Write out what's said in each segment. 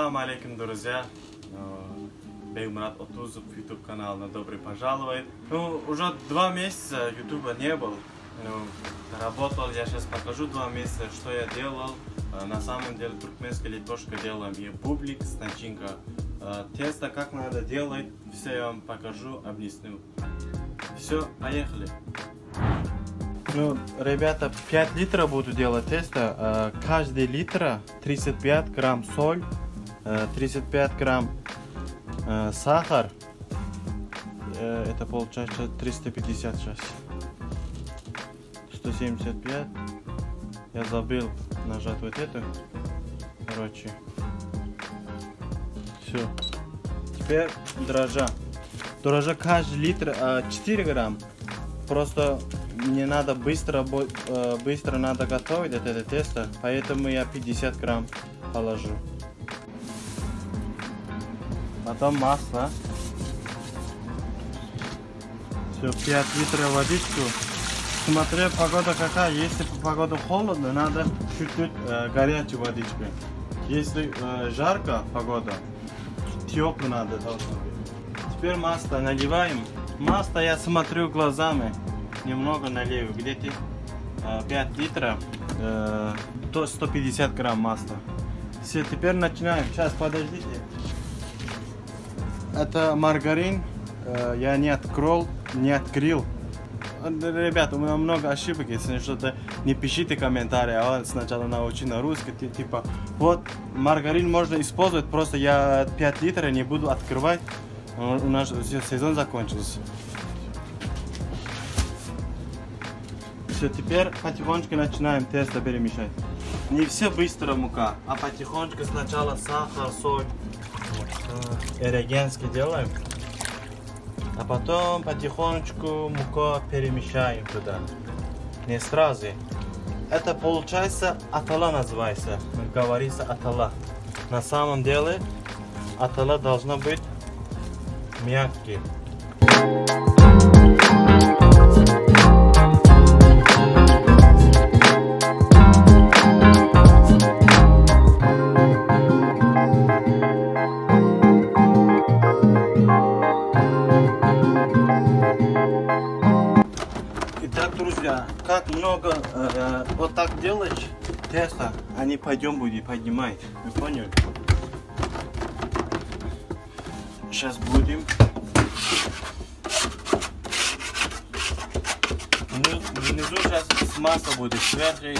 Ассаламу алейкум, друзья. Беймурат Отузов, YouTube канал на добрый пожаловать. Уже 2 месяца YouTube не был. Работал, я сейчас покажу 2 месяца, что я делал. На самом деле туркменская лепешка делаем и бублик с начинкой. Тесто как надо делать, все я вам покажу, объясню. Все, поехали. Ребята, 5 литров буду делать тесто. Каждый литр 35 грамм соль, 35 грамм сахар. Это получается 350 сейчас. 175. Я забыл нажать вот это. Короче. Все. Теперь дрожжа. Дрожжа каждый литр 4 грамм. Просто мне надо быстро надо готовить это тесто, поэтому я 50 грамм положу. Потом масло. Все, 5 литров водичку. Смотря погода какая, если погода холодная, надо чуть-чуть горячей водичкой. Если жарко погода, теплая надо должно быть. Теперь масло наливаем. Масло я смотрю глазами. Немного налью, где-то 5 литров, то 150 грамм масла. Все, теперь начинаем. Сейчас, подождите. Это маргарин, я не открыл. Ребята, у меня много ошибок, если что-то не пишите комментарии, а сначала научи на русский, типа, вот, маргарин можно использовать, просто я 5 литров не буду открывать, у нас сезон закончился. Все, теперь потихонечку начинаем тесто перемешать. Не все быстро мука, а потихонечку сначала сахар, соль, эрегенский делаем. А потом потихонечку муку перемешаем туда. Не сразу. Это получается атала называется. Говорится атала. На самом деле атала должна быть мягкий. Итак, друзья, как много вот так делаешь тесто, они пойдем будет поднимать. Вы поняли? Сейчас будем. Внизу сейчас масса будет сверху.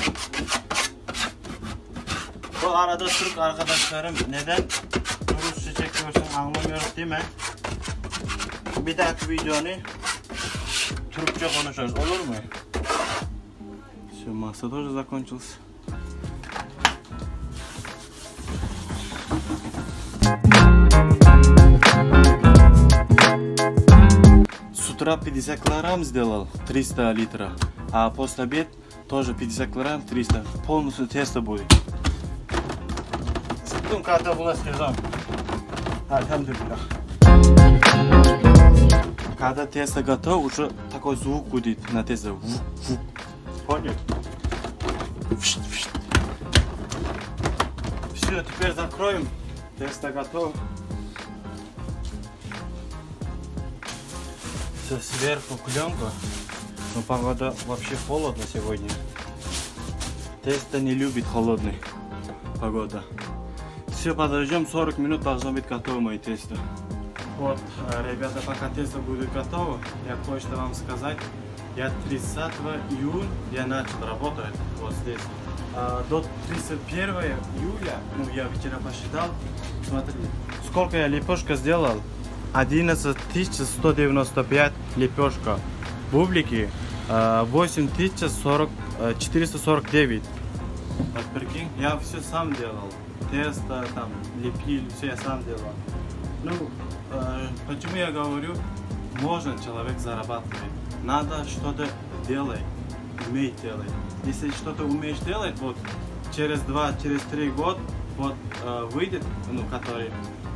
Bu arada Türk arkadaşlarım neden Rusça çekiyorsun anlamıyoruz değil mi? Bir dahaki videonu Türkçe konuşuruz, olur mu? Все, масса тоже закончилась. С утра 50 килограмм сделал, 300 литров, а после обед тоже 50 килограмм, 300. Полностью тесто будет. Когда у нас сезон. Альхамдулилlah. Когда тесто готово, уже такой звук будет на тесто. Понял? Все, теперь закроем. Тесто готово. Все, сверху пленка. Но погода вообще холодно сегодня. Тесто не любит холодный погода. Все, подождем 40 минут, должно быть готово мое тесто. Вот, ребята, пока тесто будет готово, я кое-что вам сказать. Я 30 июля я начал работать вот здесь. До 31 июля, я вчера посчитал, смотри, сколько я лепешка сделал. 11 195 лепешка. Бублики 8 449. Вот прикинь, я все сам делал. Тесто, там, лепил, все я сам делал. Почему я говорю, можно человек зарабатывать. Надо что-то делать, уметь делать. Если что-то умеешь делать, вот через 3 года вот выйдет, который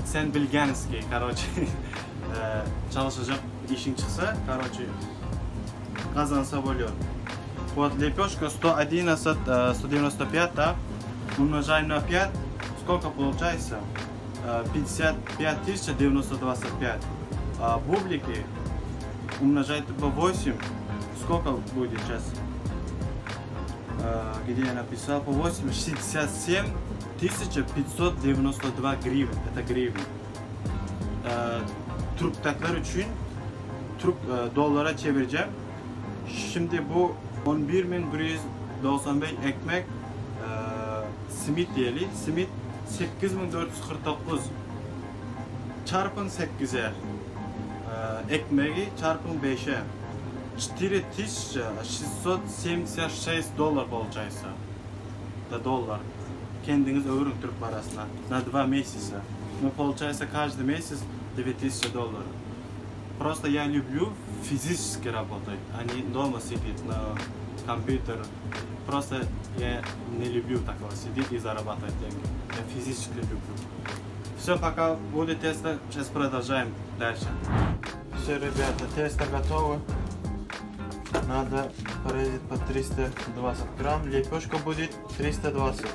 sen bilganskiy, короче, çalışacak işin çıksa, короче, kazansa bo'ladi. Вот лепешка 111, 195, да? Умножаем на 5, сколько получается? 55 925. А бублики умножать по 8. Сколько будет сейчас? Где я написал по 8? 67 592 гривен. Это гривен. Türk için Türk dolara çevireceğim. Şimdi bu 11.195 ekmek simit diyelim. Simit 8449 çarpın 8'e ekmeği çarpın 5'e 4676 dolar olacaksa da dolar. Kendiniz öğrenin Türk parasına. На 2 месяца. Но получается каждый месяц 9000 долларов. Просто я люблю физически работать, а не дома сидеть на компьютере. Просто я не люблю такого сидеть и зарабатывать деньги. Я физически люблю. Все, пока будет тесто, сейчас продолжаем дальше. Все, ребята, тесто готово. Надо порезать по 320 грамм. Лепешка будет 320.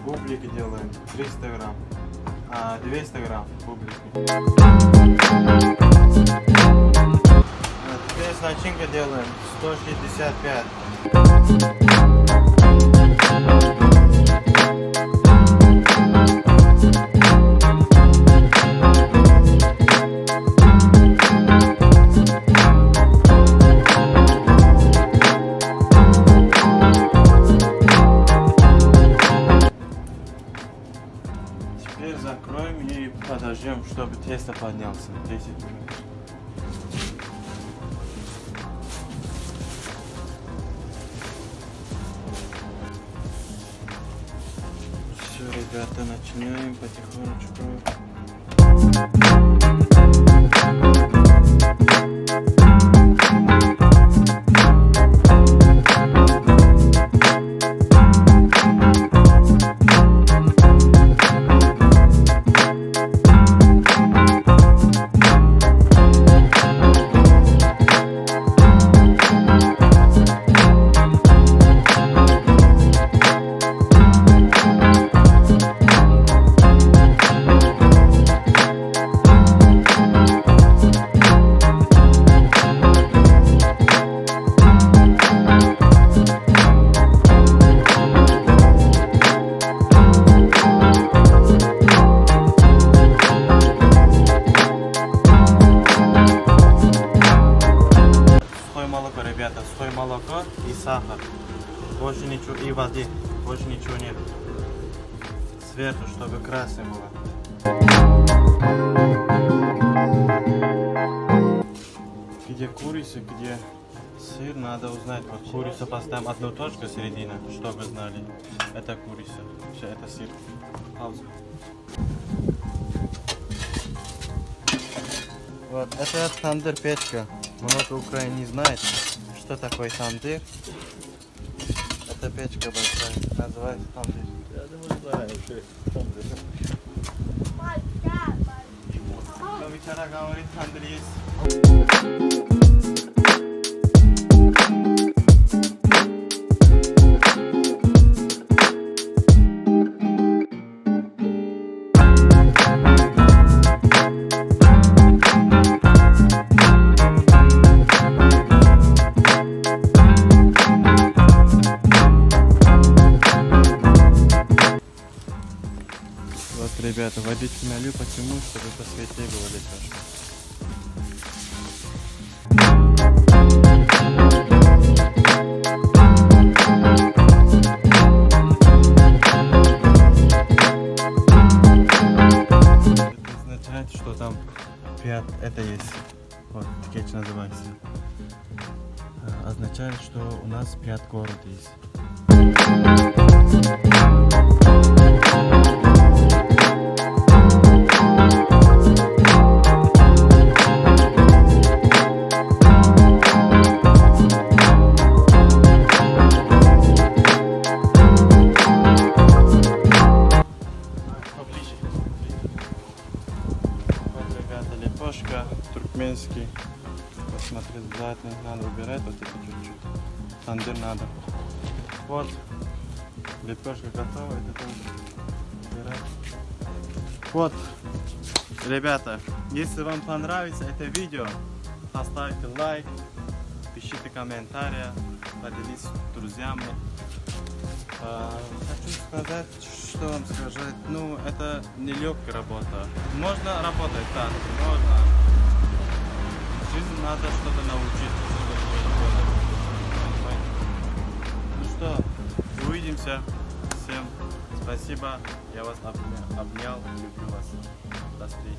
Бублики делаем 300 грамм, 200 грамм бублики. Теперь начинка делаем 165. Теперь закроем и подождем, чтобы тесто поднялся. 10 минут. Все, ребята, начинаем потихонечку. Ребята, сухое молоко и сахар. Больше ничего, и воды. Больше ничего нет. Сверху, чтобы красным было. Где курица, где сыр, надо узнать. Вот курицу поставим одну точку середина, чтобы знали. Это курица. Все, это сыр. Пауза. Вот, это тандыр печка. Много Украины не знает, что такое тандыр. Это печка большая, называется тандыр. Я думаю, знаю, что тандыр. Кто вчера говорит, тандыр есть. Ребята, водички налью, почему? Чтобы посветлее было лепешка. Это означает, что там 5, это есть. Вот, кетч называется. Означает, что у нас 5 город есть. Туркменский. смотри, обязательно надо убирать вот это чуть-чуть. Тандыр надо. Вот. Лепешка готова, это тоже убирать. Вот. Ребята, если вам понравится это видео, поставьте лайк, пишите комментарии, поделитесь с друзьями. Хочу сказать, что вам сказать, ну это нелегкая работа. Можно работать, да, можно. В жизни надо что-то научиться, чтобы делать. Ну что, увидимся. Всем спасибо. Я вас обнял, люблю вас. До встречи.